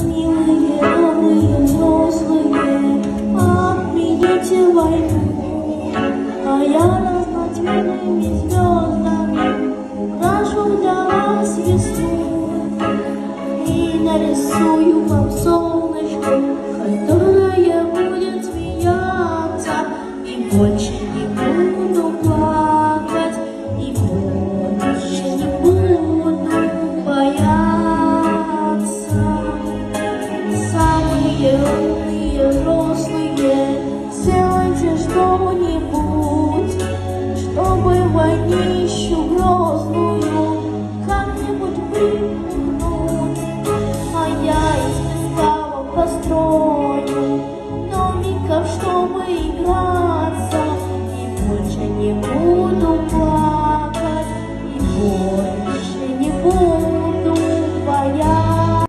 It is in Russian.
Милые, добрые, взрослые, отмените войну, а я разноцветными звездами украшу для вас весну и нарисую вам солнышко, которое будет смеяться и больше